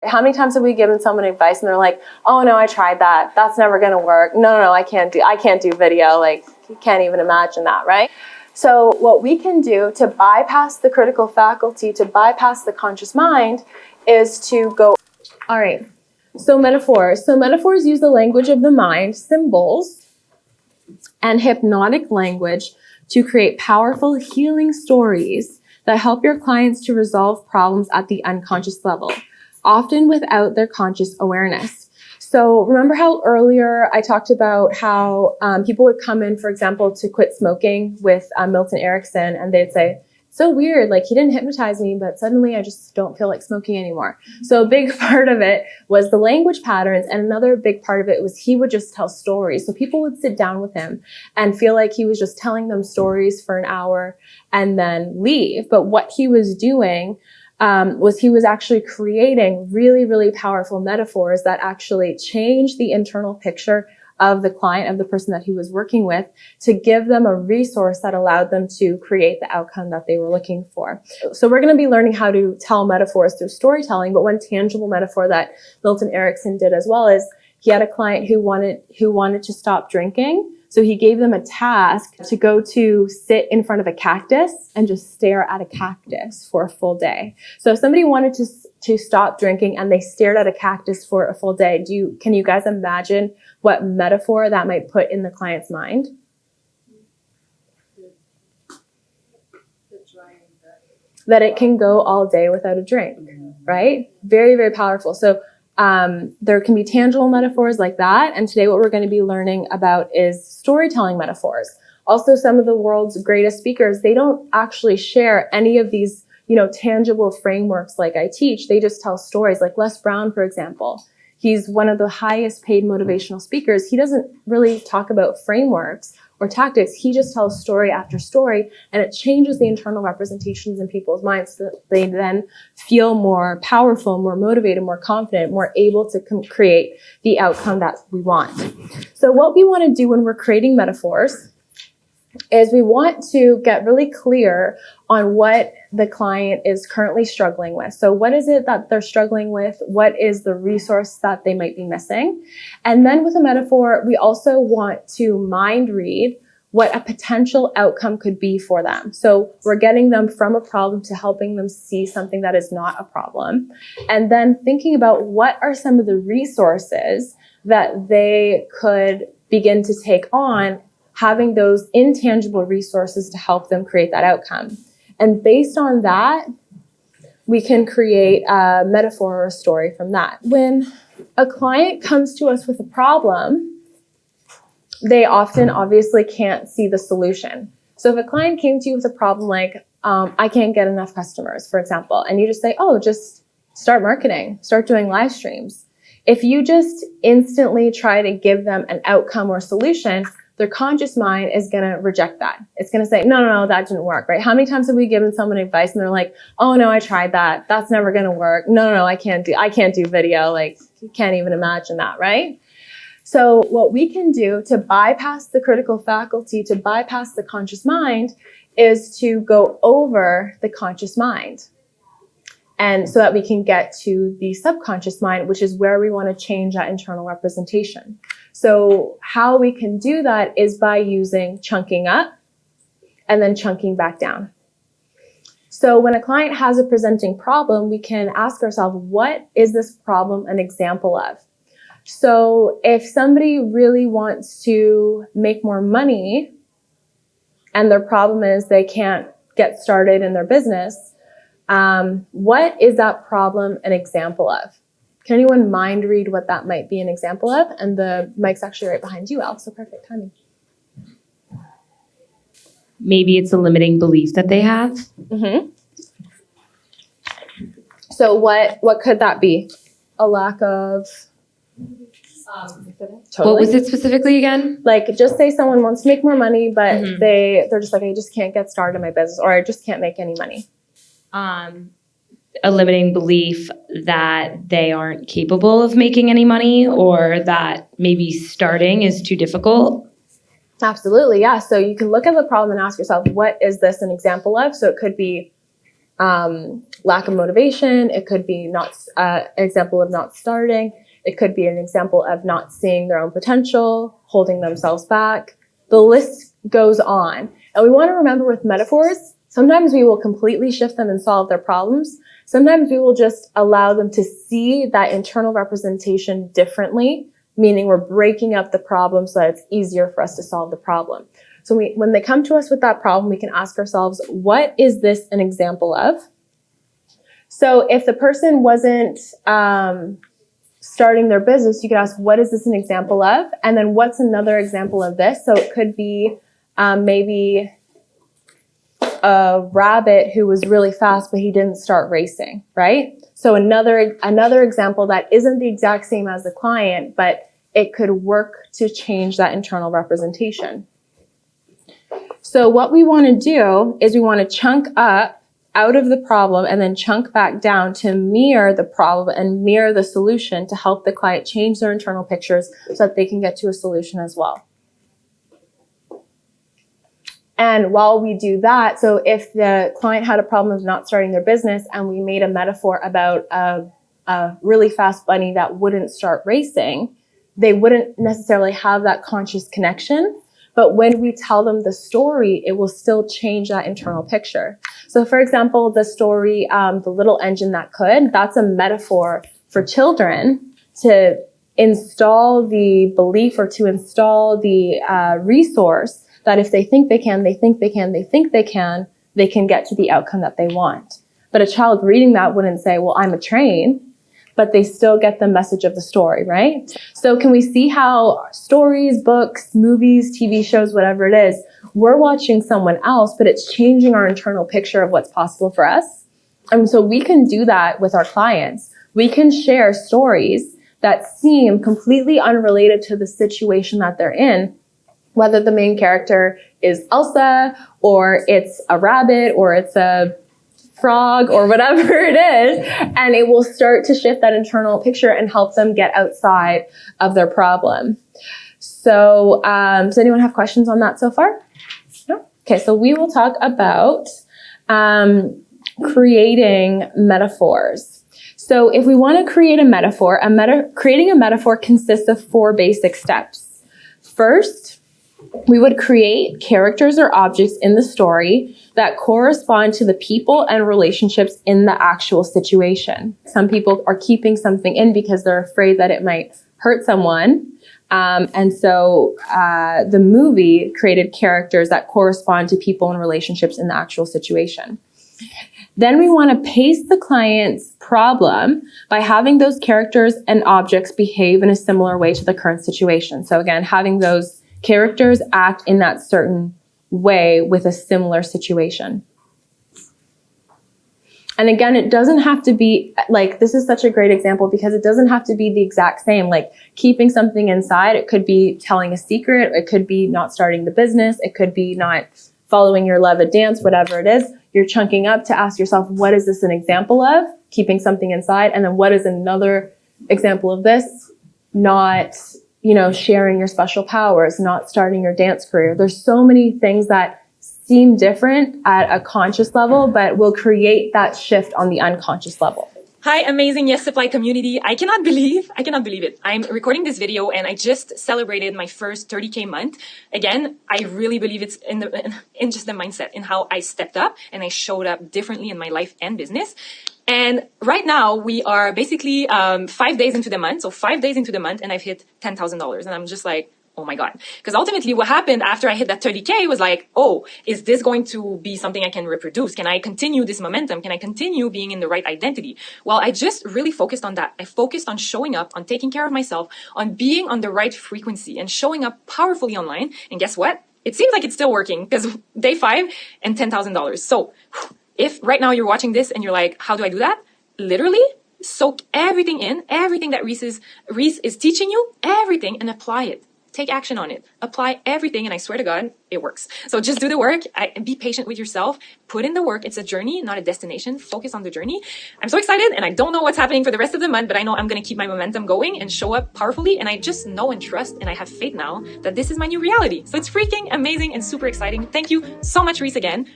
How many times have we given someone advice and they're like, oh no, I tried that. That's never going to work. No, I can't do video. Like, you can't even imagine that, right? So what we can do to bypass the critical faculty, to bypass the conscious mind, is to go, all right, so metaphors. So metaphors use the language of the mind, symbols, and hypnotic language to create powerful healing stories that help your clients to resolve problems at the unconscious level, often without their conscious awareness. So remember how earlier I talked about how people would come in, for example, to quit smoking with Milton Erickson, and they'd say, so weird, like he didn't hypnotize me, but suddenly I just don't feel like smoking anymore. So a big part of it was the language patterns, and another big part of it was he would just tell stories. So people would sit down with him and feel like he was just telling them stories for an hour and then leave. But what he was doing was he was actually creating really, really powerful metaphors that actually changed the internal picture of the client, of the person that he was working with, to give them a resource that allowed them to create the outcome that they were looking for. So we're going to be learning how to tell metaphors through storytelling, but one tangible metaphor that Milton Erickson did as well is he had a client who wanted to stop drinking. So he gave them a task to go to sit in front of a cactus and just stare at a cactus for a full day. So if somebody wanted to stop drinking and they stared at a cactus for a full day, can you guys imagine what metaphor that might put in the client's mind? That it can go all day without a drink, right? Very, very powerful. So there can be tangible metaphors like that. And today what we're going to be learning about is storytelling metaphors. Also, some of the world's greatest speakers, they don't actually share any of these, tangible frameworks like I teach. They just tell stories, like Les Brown, for example. He's one of the highest paid motivational speakers. He doesn't really talk about frameworks or tactics. He just tells story after story, and it changes the internal representations in people's minds so that they then feel more powerful, more motivated, more confident, more able to create the outcome that we want. So what we want to do when we're creating metaphors is we want to get really clear on what the client is currently struggling with. So what is it that they're struggling with? What is the resource that they might be missing? And then with a metaphor, we also want to mind read what a potential outcome could be for them. So we're getting them from a problem to helping them see something that is not a problem. And then thinking about what are some of the resources that they could begin to take on, having those intangible resources to help them create that outcome. And based on that, we can create a metaphor or a story from that. When a client comes to us with a problem, they often obviously can't see the solution. So if a client came to you with a problem like, I can't get enough customers, for example, and you just say, oh, just start marketing, start doing live streams. If you just instantly try to give them an outcome or solution, their conscious mind is going to reject that. It's going to say, no, that didn't work, right? How many times have we given someone advice and they're like, oh no, I tried that. That's never going to work. No, I can't do video. Like, you can't even imagine that, right? So what we can do to bypass the critical faculty, to bypass the conscious mind, is to go over the conscious mind. And so that we can get to the subconscious mind, which is where we want to change that internal representation. So how we can do that is by using chunking up and then chunking back down. So when a client has a presenting problem, we can ask ourselves, what is this problem an example of? So if somebody really wants to make more money and their problem is they can't get started in their business, what is that problem an example of? Can anyone mind read what that might be an example of? And the mic's actually right behind you, Al, so perfect timing. Maybe it's a limiting belief that they have. Mm-hmm. So what could that be? A lack of... Totally. What was it specifically again? Like, just say someone wants to make more money, but they're just like, I just can't get started in my business, or I just can't make any money. A limiting belief that they aren't capable of making any money, or that maybe starting is too difficult. Absolutely, yeah. So you can look at the problem and ask yourself, what is this an example of? So it could be lack of motivation. It could be not an example of not starting. It could be an example of not seeing their own potential, holding themselves back. The list goes on. And we want to remember with metaphors, sometimes we will completely shift them and solve their problems. Sometimes we will just allow them to see that internal representation differently, meaning we're breaking up the problem so that it's easier for us to solve the problem. So when they come to us with that problem, we can ask ourselves, what is this an example of? So if the person wasn't starting their business, you could ask, what is this an example of? And then what's another example of this? So it could be maybe a rabbit who was really fast, but he didn't start racing, right? So another example that isn't the exact same as the client, but it could work to change that internal representation. So what we want to do is we want to chunk up out of the problem and then chunk back down to mirror the problem and mirror the solution to help the client change their internal pictures so that they can get to a solution as well. And while we do that, so if the client had a problem of not starting their business and we made a metaphor about a really fast bunny that wouldn't start racing, they wouldn't necessarily have that conscious connection. But when we tell them the story, it will still change that internal picture. So for example, the story, The Little Engine That Could, that's a metaphor for children to install the belief or to install the resource that if they think they can, they think they can, they think they can get to the outcome that they want. But a child reading that wouldn't say, well, I'm a train, but they still get the message of the story, right? So can we see how stories, books, movies, TV shows, whatever it is, we're watching someone else, but it's changing our internal picture of what's possible for us. And so we can do that with our clients. We can share stories that seem completely unrelated to the situation that they're in, whether the main character is Elsa, or it's a rabbit, or it's a frog, or whatever it is, and it will start to shift that internal picture and help them get outside of their problem. So, does anyone have questions on that so far? No? Okay, so we will talk about creating metaphors. So if we want to create a metaphor, creating a metaphor consists of 4 basic steps. First, we would create characters or objects in the story that correspond to the people and relationships in the actual situation. Some people are keeping something in because they're afraid that it might hurt someone. And so the movie created characters that correspond to people and relationships in the actual situation. Then we want to pace the client's problem by having those characters and objects behave in a similar way to the current situation. So again, having those characters act in that certain way with a similar situation. And again, it doesn't have to be, like, this is such a great example because it doesn't have to be the exact same. Like keeping something inside, it could be telling a secret, it could be not starting the business, it could be not following your love of dance, whatever it is. You're chunking up to ask yourself, what is this an example of? Keeping something inside. And then what is another example of this? Not, sharing your special powers, not starting your dance career. There's so many things that seem different at a conscious level, but will create that shift on the unconscious level. Hi, amazing Yes Supply community. I cannot believe it. I'm recording this video and I just celebrated my first 30K month. Again, I really believe it's in just the mindset, in how I stepped up and I showed up differently in my life and business. And right now we are basically 5 days into the month. So 5 days into the month and I've hit $10,000. And I'm just like, oh my God. Because ultimately what happened after I hit that 30K was like, oh, is this going to be something I can reproduce? Can I continue this momentum? Can I continue being in the right identity? Well, I just really focused on that. I focused on showing up, on taking care of myself, on being on the right frequency and showing up powerfully online. And guess what? It seems like it's still working because day 5 and $10,000. So if right now you're watching this and you're like, how do I do that? Literally soak everything in, everything that Reese is teaching you, everything, and apply it. Take action on it. Apply everything, and I swear to God, it works. So just do the work. Be patient with yourself. Put in the work. It's a journey, not a destination. Focus on the journey. I'm so excited, and I don't know what's happening for the rest of the month, but I know I'm going to keep my momentum going and show up powerfully, and I just know and trust, and I have faith now that this is my new reality. So it's freaking amazing and super exciting. Thank you so much, Reese, again.